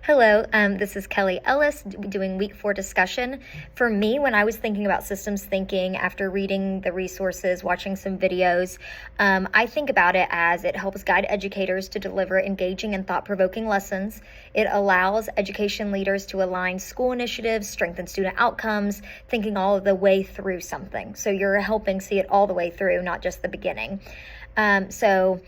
Hello, this is Kelly Ellis doing week 4 discussion. For me, when I was thinking about systems thinking after reading the resources, watching some videos, I think about it as it helps guide educators to deliver engaging and thought-provoking lessons. It allows education leaders to align school initiatives, strengthen student outcomes, thinking all of the way through something. So you're helping see it all the way through, not just the beginning. So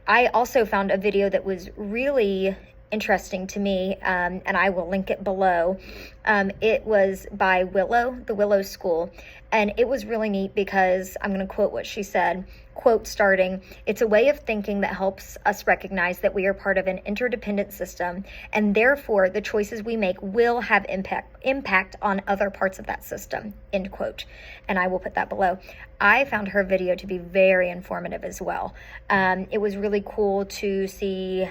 I also found a video that was really interesting to me, and I will link it below. It was by the Willow School, and it was really neat because I'm going to quote what she said, quote starting, "It's a way of thinking that helps us recognize that we are part of an interdependent system, and therefore the choices we make will have impact on other parts of that system," end quote. And I will put that below. I found her video to be very informative as well. It was really cool to see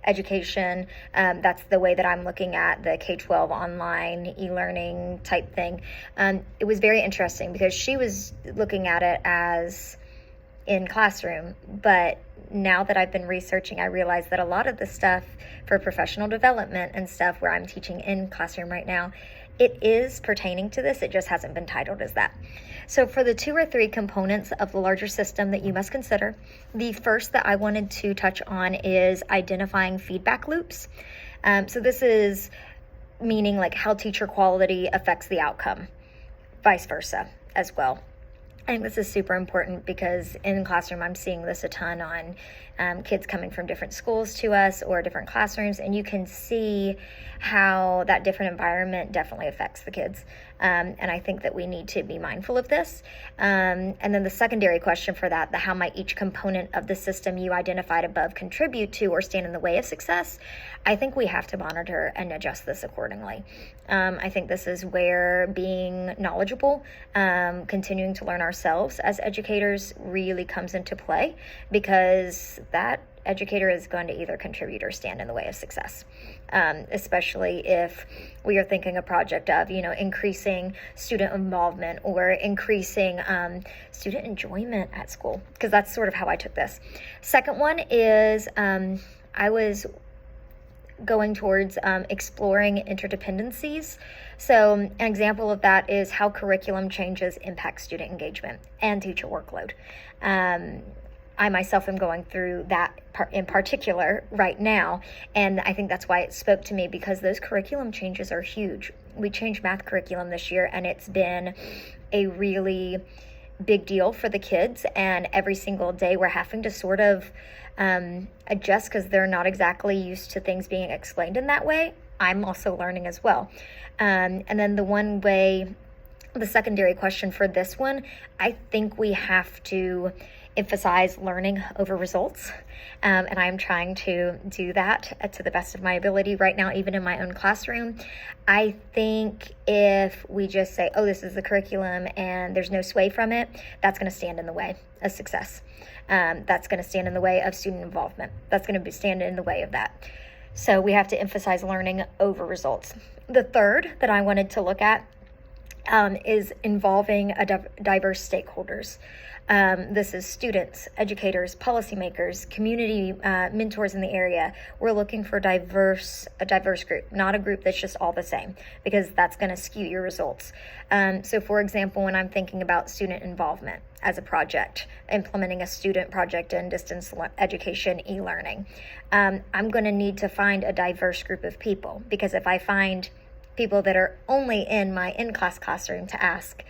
education. That's the way that I'm looking at the K-12 online e-learning type thing. It was very interesting because she was looking at it as in classroom, but now that I've been researching, I realize that a lot of the stuff for professional development and stuff where I'm teaching in classroom right now, it is pertaining to this. It just hasn't been titled as that. So for the 2 or 3 components of the larger system that you must consider, the first that I wanted to touch on is identifying feedback loops. So this is meaning like how teacher quality affects the outcome, vice versa as well. I think this is super important because in classroom, I'm seeing this a ton on kids coming from different schools to us or different classrooms, and you can see how that different environment definitely affects the kids. And I think that we need to be mindful of this. And then the secondary question for that, the how might each component of the system you identified above contribute to or stand in the way of success, I think we have to monitor and adjust this accordingly. I think this is where being knowledgeable, continuing to learn ourselves as educators really comes into play, because that educator is going to either contribute or stand in the way of success, especially if we are thinking a project of, increasing student involvement or increasing student enjoyment at school, because that's sort of how I took this. Second one is I was going towards exploring interdependencies. So an example of that is how curriculum changes impact student engagement and teacher workload. I myself am going through that in particular right now, and I think that's why it spoke to me, because those curriculum changes are huge. We changed math curriculum this year, and it's been a really big deal for the kids, and every single day we're having to sort of adjust because they're not exactly used to things being explained in that way. I'm also learning as well. And then the secondary question for this one, I think we have to emphasize learning over results. And I'm trying to do that to the best of my ability right now, even in my own classroom. I think if we just say, oh, this is the curriculum and there's no sway from it, that's going to stand in the way of success. That's going to stand in the way of student involvement. That's going to stand in the way of that. So we have to emphasize learning over results. The third that I wanted to look at is involving diverse stakeholders. This is students, educators, policymakers, community mentors in the area. We're looking for a diverse group, not a group that's just all the same, because that's going to skew your results. So for example, when I'm thinking about student involvement as a project, implementing a student project in distance education e-learning, I'm going to need to find a diverse group of people, because if I find people that are only in my in-class classroom to ask,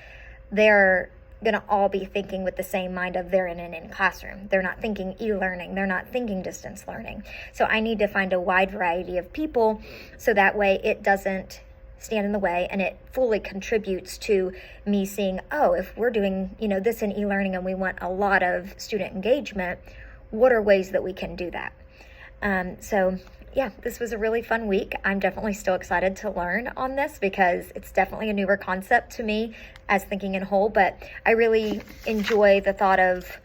they're going to all be thinking with the same mind of they're in an in-classroom. They're not thinking e-learning. They're not thinking distance learning. So I need to find a wide variety of people so that way it doesn't stand in the way and it fully contributes to me seeing, oh, if we're doing, this in e-learning and we want a lot of student engagement, what are ways that we can do that? So yeah, this was a really fun week. I'm definitely still excited to learn on this because it's definitely a newer concept to me as thinking in whole, but I really enjoy the thought of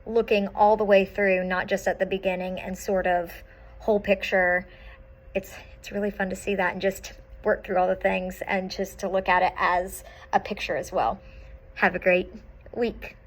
looking all the way through, not just at the beginning and sort of whole picture. It's really fun to see that and just work through all the things and just to look at it as a picture as well. Have a great week.